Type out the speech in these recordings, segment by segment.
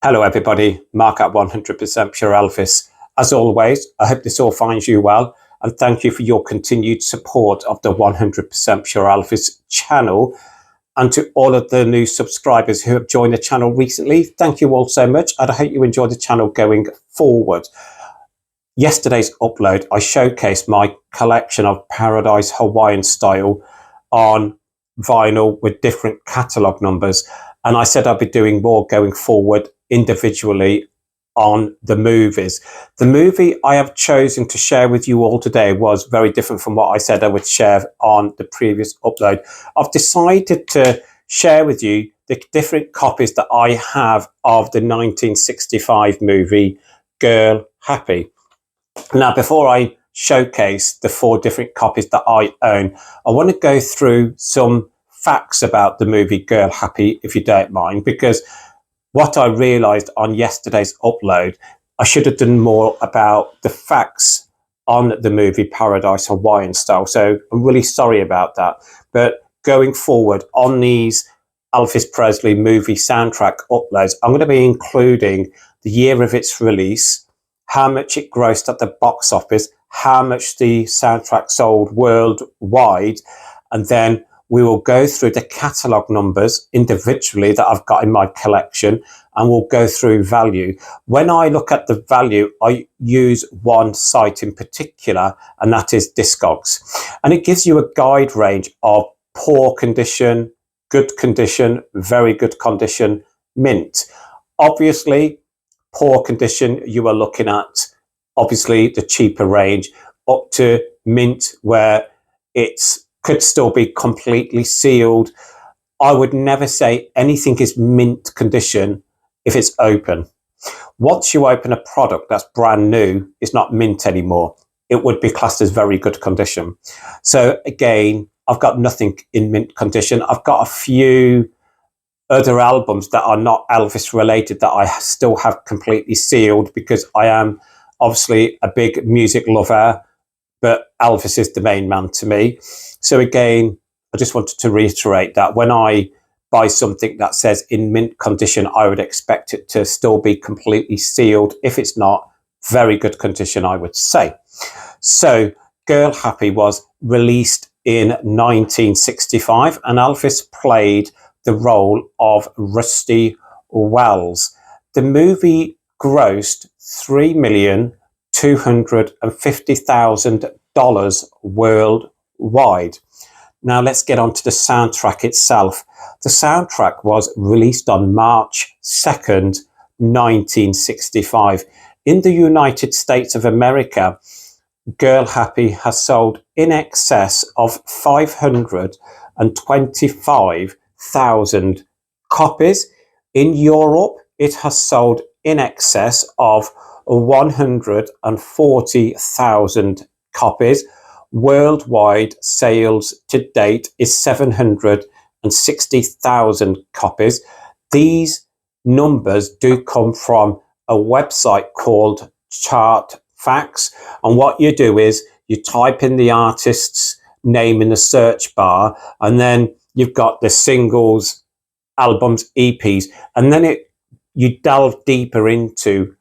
Hello everybody, Mark at 100% Pure Elvis. As always, I hope this all finds you well, and thank you for your continued support of the 100% Pure Elvis channel. And to all of the new subscribers who have joined the channel recently, thank you all so much, and I hope you enjoy the channel going forward. Yesterday's upload, I showcased my collection of Paradise Hawaiian style on vinyl with different catalogue numbers, and I said I'd be doing more going forward individually on the movies. The movie I have chosen to share with you all today was very different from what I said I would share on the previous upload. I've decided to share with you the different copies that I have of the 1965 movie Girl Happy. Now, before I showcase the 4 different copies that I own, I want to go through some facts about the movie Girl Happy, if you don't mind, because what I realized on yesterday's upload, I should have done more about the facts on the movie Paradise Hawaiian style. So I'm really sorry about that. But going forward on these Elvis Presley movie soundtrack uploads, I'm going to be including the year of its release, how much it grossed at the box office, how much the soundtrack sold worldwide, and then we will go through the catalogue numbers individually that I've got in my collection, and we'll go through value. When I look at the value, I use one site in particular, and that is Discogs. And it gives you a guide range of poor condition, good condition, very good condition, mint. Obviously, poor condition, you are looking at obviously the cheaper range, up to mint where it's could still be completely sealed. I would never say anything is mint condition if it's open. Once you open a product that's brand new, it's not mint anymore. It would be classed as very good condition. So again, I've got nothing in mint condition. I've got a few other albums that are not Elvis related that I still have completely sealed, because I am obviously a big music lover, but Elvis is the main man to me. So again, I just wanted to reiterate that when I buy something that says in mint condition, I would expect it to still be completely sealed. If it's not, very good condition, I would say. So Girl Happy was released in 1965, and Elvis played the role of Rusty Wells. The movie grossed $3,250,000 worldwide. Now let's get on to the soundtrack itself. The soundtrack was released on March 2nd, 1965. In the United States of America, Girl Happy has sold in excess of 525,000 copies. In Europe, it has sold in excess of 140,000 copies. Worldwide sales to date is 760,000 copies. These numbers do come from a website called Chart Facts, and what you do is you type in the artist's name in the search bar, and then you've got the singles, albums, EPs, and then you delve deeper into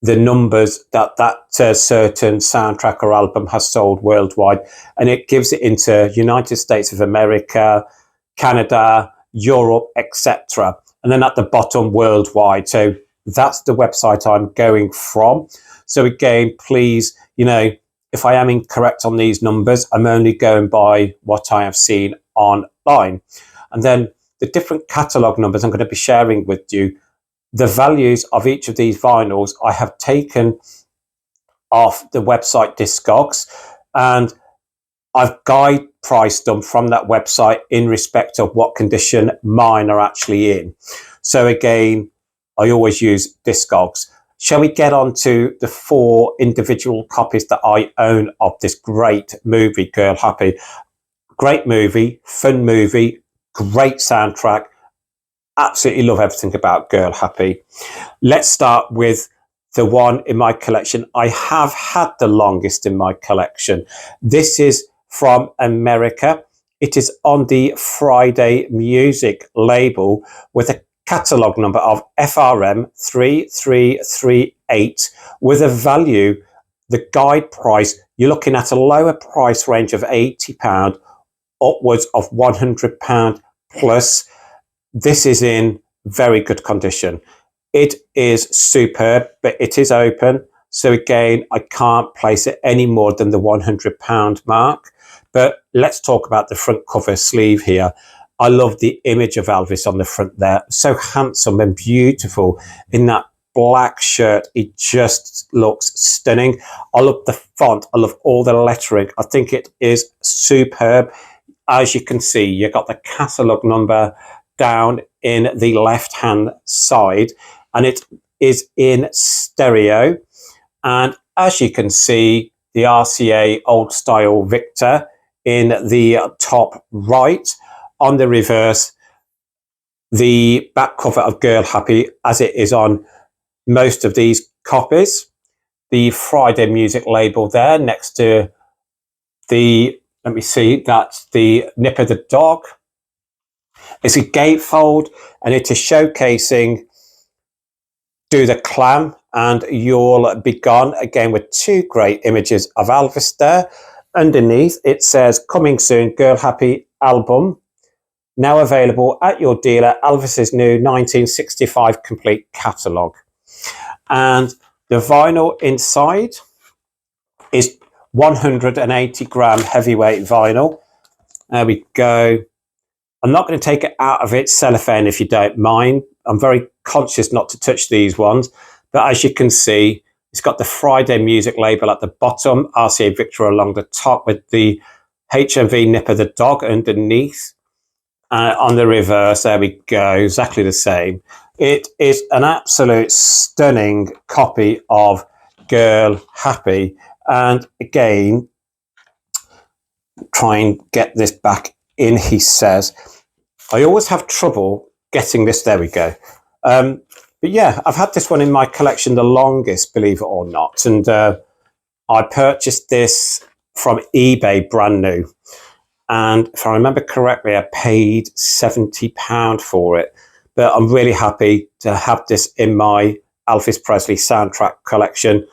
the numbers that certain soundtrack or album has sold worldwide, and it gives it into United States of America, Canada, Europe, etc. And then at the bottom, worldwide. So that's the website I'm going from. So again, please, if I am incorrect on these numbers, I'm only going by what I have seen online. And then the different catalogue numbers I'm going to be sharing with you. The values of each of these vinyls I have taken off the website Discogs, and I've guide priced them from that website in respect of what condition mine are actually in. So again, I always use Discogs. Shall we get on to the 4 individual copies that I own of this great movie, Girl Happy? Great movie, fun movie, great soundtrack. Absolutely love everything about Girl Happy. Let's start with the one in my collection I have had the longest in my collection. This is from America. It is on the Friday Music label with a catalogue number of FRM 3338 with a value, the guide price, you're looking at a lower price range of £80 upwards of £100 plus. This is in very good condition. It is superb, but it is open. So again, I can't place it any more than the £100 mark. But let's talk about the front cover sleeve here. I love the image of Elvis on the front there. So handsome and beautiful in that black shirt. It just looks stunning. I love the font. I love all the lettering. I think it is superb. As you can see, you got the catalogue number down in the left-hand side, and it is in stereo. And as you can see, the RCA Old Style Victor in the top right. On the reverse, the back cover of Girl Happy, as it is on most of these copies. The Friday Music label there next to the, let me see, that's the Nipper the dog. It's a gatefold, and it is showcasing Do the Clam and You'll Be Gone, again with two great images of Elvis there. Underneath it says coming soon, Girl Happy album, now available at your dealer, Elvis's new 1965 complete catalogue. And the vinyl inside is 180 gram heavyweight vinyl. There we go. I'm not going to take it out of its cellophane if you don't mind. I'm very conscious not to touch these ones. But as you can see, it's got the Friday Music label at the bottom, RCA Victor along the top with the HMV Nipper the dog underneath. On the reverse, there we go, exactly the same. It is an absolute stunning copy of Girl Happy. And again, try and get this back in, he says. I always have trouble getting this, there we go. But yeah, I've had this one in my collection the longest, believe it or not. And I purchased this from eBay brand new. And if I remember correctly, I paid £70 for it. But I'm really happy to have this in my Elvis Presley soundtrack collection.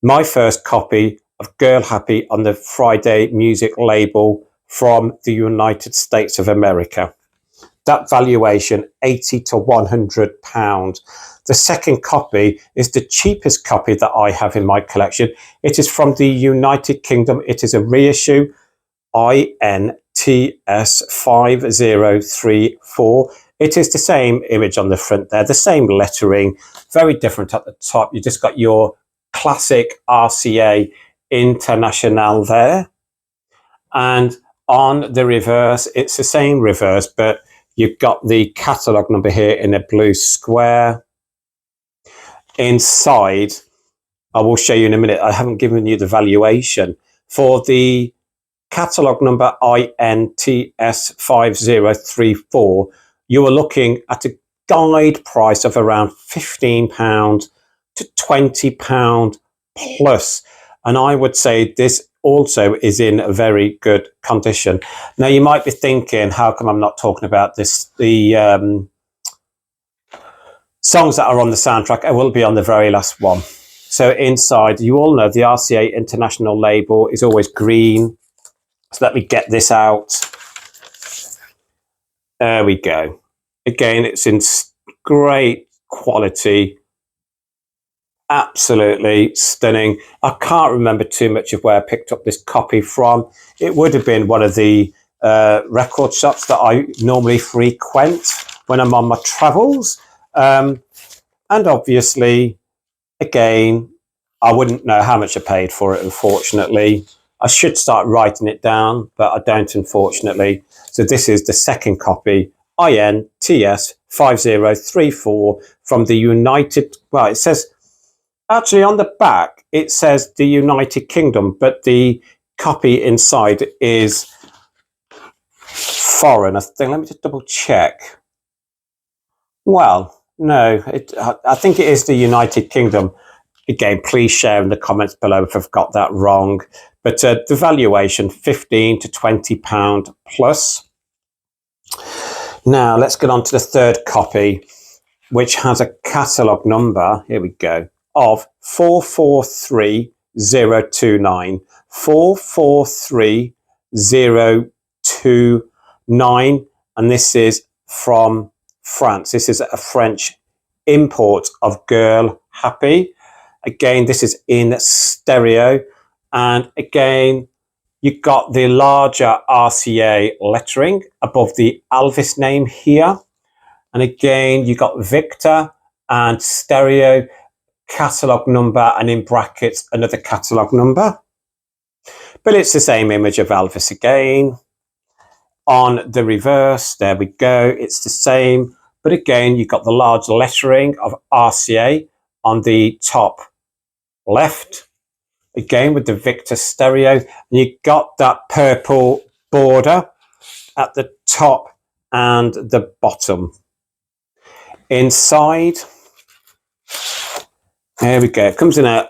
My first copy of Girl Happy on the Friday Music label from the United States of America. That valuation, £80 to £100. The second copy is the cheapest copy that I have in my collection. It is from the United Kingdom. It is a reissue. INTS 5034. It is the same image on the front there, the same lettering, very different at the top. You just got your classic RCA International there. And on the reverse, it's the same reverse, but you've got the catalogue number here in a blue square. Inside, I will show you in a minute. I haven't given you the valuation. For the catalogue number INTS 5034, you are looking at a guide price of around £15 to £20 plus. And I would say this also is in a very good condition. Now, you might be thinking, how come I'm not talking about this? The songs that are on the soundtrack, I will be on the very last one. So inside, you all know the RCA International label is always green. So let me get this out. There we go. Again, it's in great quality. Absolutely stunning. I can't remember too much of where I picked up this copy from. It would have been one of the record shops that I normally frequent when I'm on my travels. And obviously, again, I wouldn't know how much I paid for it, unfortunately. I should start writing it down, but I don't, unfortunately. So this is the second copy, INTS 5034 from the United, well, it says, actually on the back, it says the United Kingdom, but the copy inside is foreign. I think, let me just double check. Well, no, I think it is the United Kingdom. Again, please share in the comments below if I've got that wrong. But the valuation, £15 to £20 plus. Now, let's get on to the third copy. which has a catalogue number, here we go, of 443029. 443029, and this is from France. This is a French import of Girl Happy. Again, this is in stereo, and again, you've got the larger RCA lettering above the Elvis name here. And again, you got Victor and stereo catalogue number, and in brackets, another catalogue number. But it's the same image of Elvis again. On the reverse, there we go, it's the same. But again, you've got the large lettering of RCA on the top left. Again, with the Victor stereo. And you got that purple border at the top and the bottom. Inside, there we go. It comes in a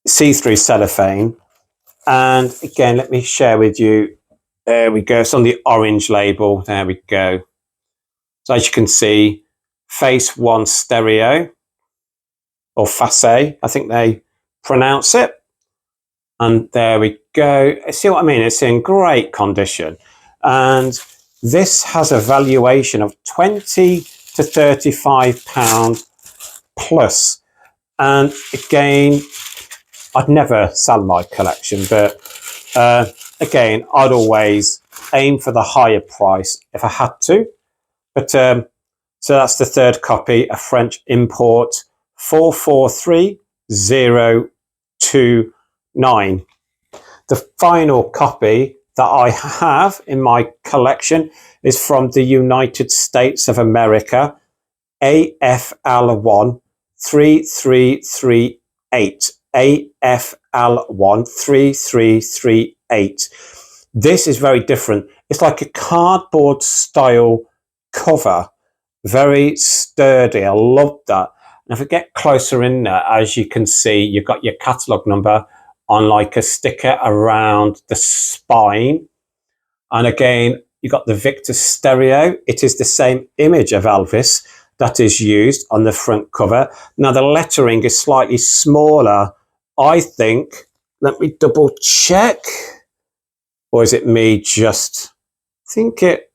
see-through cellophane. And again, let me share with you. There we go. It's on the orange label. There we go. So as you can see, face one stereo, or face, I think they pronounce it. And there we go. See what I mean? It's in great condition. And this has a valuation of £20 to £35 plus. And again, I'd never sell my collection, but again, I'd always aim for the higher price if I had to. But so that's the third copy, a French import, 443029. The final copy that I have in my collection is from the United States of America, AFL1 3338. AFL1 3338. This is very different. It's like a cardboard style cover, very sturdy. I love that. And if I get closer in there, as you can see, you've got your catalogue number on like a sticker around the spine. And again, you've got the Victor stereo. It is the same image of Elvis that is used on the front cover. Now the lettering is slightly smaller, I think. Let me double check. Or is it me just think it?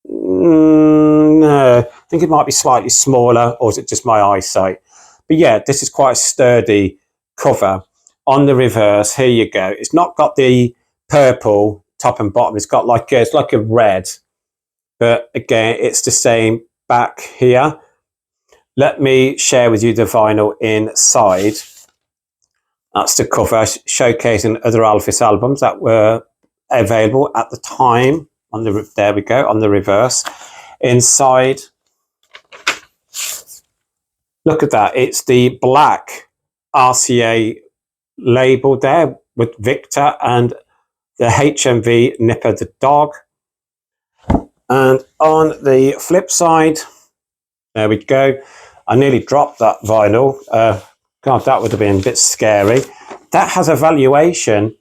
No, I think it might be slightly smaller, or is it just my eyesight? But yeah, this is quite a sturdy cover. On the reverse, here you go. It's not got the purple top and bottom. It's got like it's like a red. But again, it's the same back here. Let me share with you the vinyl inside. That's the cover, showcasing other Elvis albums that were available at the time. There we go, on the reverse. Inside, look at that. It's the black RCA label there with Victor and the HMV Nipper the dog. And on the flip side, there we go. I nearly dropped that vinyl. God, that would have been a bit scary. That has a valuation,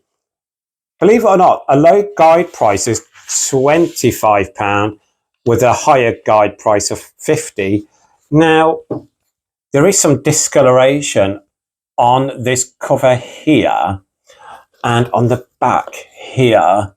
believe it or not, a low guide price is £25 with a higher guide price of £50. Now, there is some discoloration on this cover here and on the back here.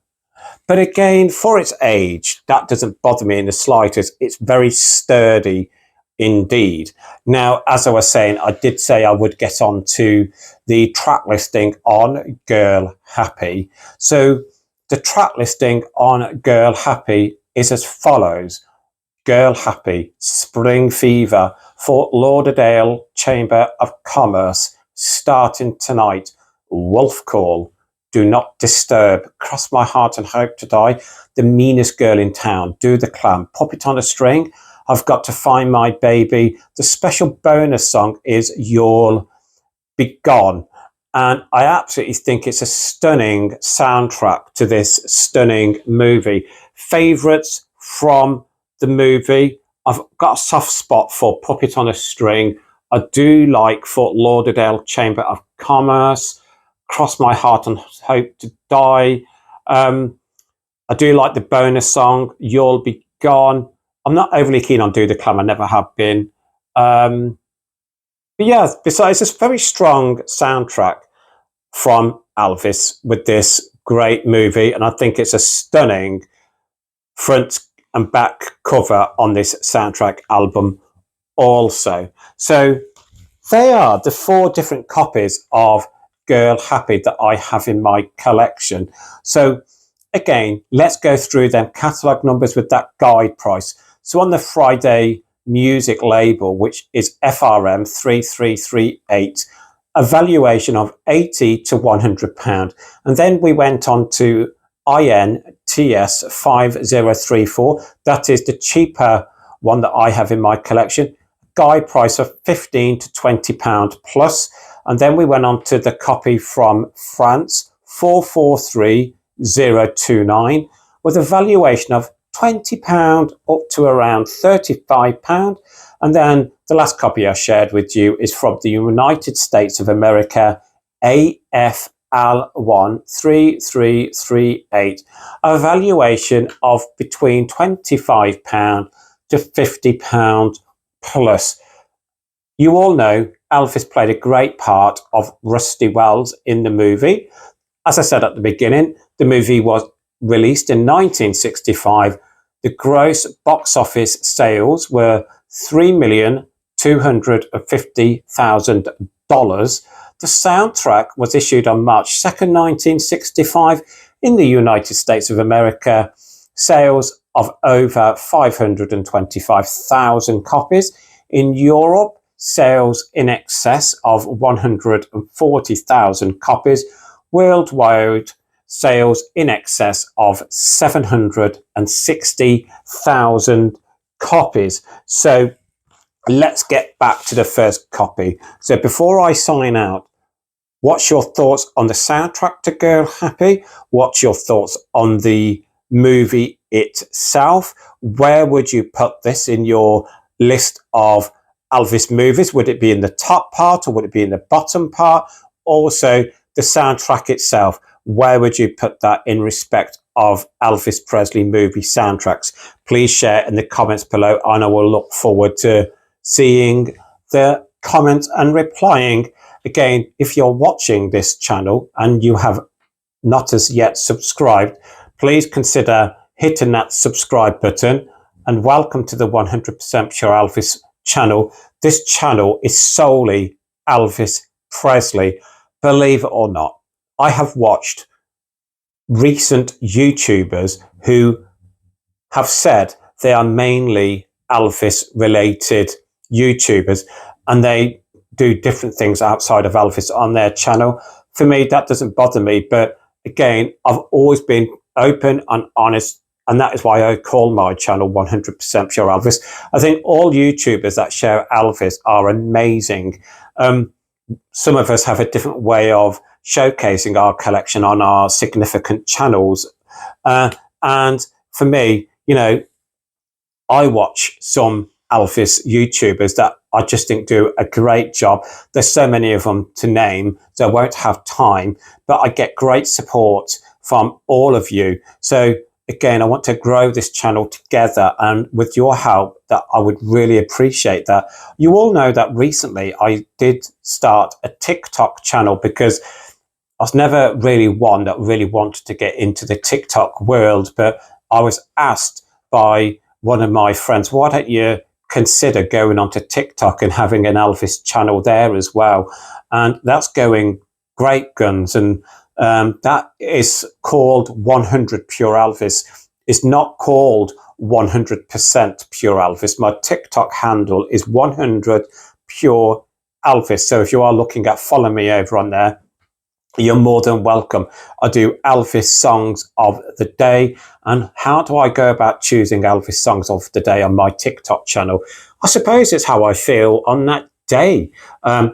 But again, for its age, that doesn't bother me in the slightest. It's very sturdy indeed. Now, as I was saying, I did say I would get on to the track listing on Girl Happy. So the track listing on Girl Happy is as follows. Girl Happy, Spring Fever, Fort Lauderdale Chamber of Commerce, starting tonight. Wolf Call, Do Not Disturb, Cross My Heart and Hope to Die, The Meanest Girl in Town, Do the Clam, Puppet on a String, I've Got to Find My Baby. The special bonus song is You'll Be Gone. And I absolutely think it's a stunning soundtrack to this stunning movie. Favourites from the movie. I've got a soft spot for Puppet on a String. I do like Fort Lauderdale Chamber of Commerce, Cross My Heart and Hope to Die. I do like the bonus song, You'll Be Gone. I'm not overly keen on Do the Clam. I never have been. But yeah, besides this very strong soundtrack from Elvis with this great movie, and I think it's a stunning front and back cover on this soundtrack album also. So they are the 4 different copies of Girl Happy that I have in my collection. So again, let's go through them catalogue numbers with that guide price. So on the Friday music label, which is FRM 3338, a valuation of £80 to £100. And then we went on to INTS 5034. That is the cheaper one that I have in my collection. Guide price of £15 to £20 plus. And then we went on to the copy from France 443029 with a valuation of £20 up to around £35. And then the last copy I shared with you is from the United States of America, AFL1 3338, a valuation of between £25 to £50 plus. You all know Elvis played a great part of Rusty Wells in the movie. As I said at the beginning, the movie was released in 1965. The gross box office sales were $3,250,000. The soundtrack was issued on March 2nd, 1965 in the United States of America. Sales of over 525,000 copies. In Europe, sales in excess of 140,000 copies. Worldwide, sales in excess of 760,000 copies. So let's get back to the first copy. So before I sign out, what's your thoughts on the soundtrack to Girl Happy? What's your thoughts on the movie itself? Where would you put this in your list of Elvis movies? Would it be in the top part or would it be in the bottom part? Also, the soundtrack itself, where would you put that in respect of Elvis Presley movie soundtracks? Please share in the comments below, and I will look forward to seeing the comments and replying. Again, if you're watching this channel and you have not as yet subscribed, please consider hitting that subscribe button, and welcome to the 100% Pure Elvis channel. This channel is solely Elvis Presley. Believe it or not, I have watched recent YouTubers who have said they are mainly Elvis related YouTubers and they do different things outside of Elvis on their channel. For me, that doesn't bother me. But again, I've always been open and honest, and that is why I call my channel 100% Pure Elvis. I think all YouTubers that share Elvis are amazing. Some of us have a different way of showcasing our collection on our significant channels. And for me, you know, I watch some Elvis YouTubers that I just think do a great job. There's so many of them to name, so I won't have time, but I get great support from all of you. So again, I want to grow this channel together, and with your help, that I would really appreciate that. You all know that recently I did start a TikTok channel because I was never really one that really wanted to get into the TikTok world, but I was asked by one of my friends, why don't you consider going onto TikTok and having an Elvis channel there as well? And that's going great guns. And that is called 100 Pure Elvis. It's not called 100% Pure Elvis. My TikTok handle is 100 Pure Elvis. So if you are looking at follow me over on there, you're more than welcome. I do Elvis songs of the day. And how do I go about choosing Elvis songs of the day on my TikTok channel? I suppose it's how I feel on that day. I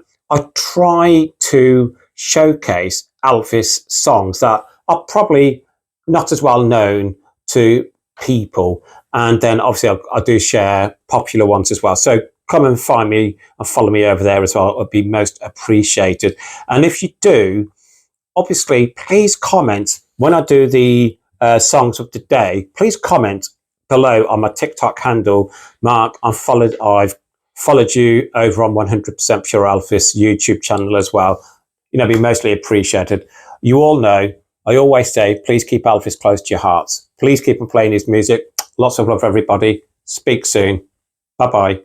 try to showcase Elvis songs that are probably not as well known to people. And then obviously I do share popular ones as well. So come and find me and follow me over there as well. It would be most appreciated. And if you do, obviously, please comment when I do the songs of the day. Please comment below on my TikTok handle, Mark. I've followed you over on 100% Pure Elvis YouTube channel as well. You know, be mostly appreciated. You all know, I always say, please keep Elvis close to your hearts. Please keep on playing his music. Lots of love, everybody. Speak soon. Bye-bye.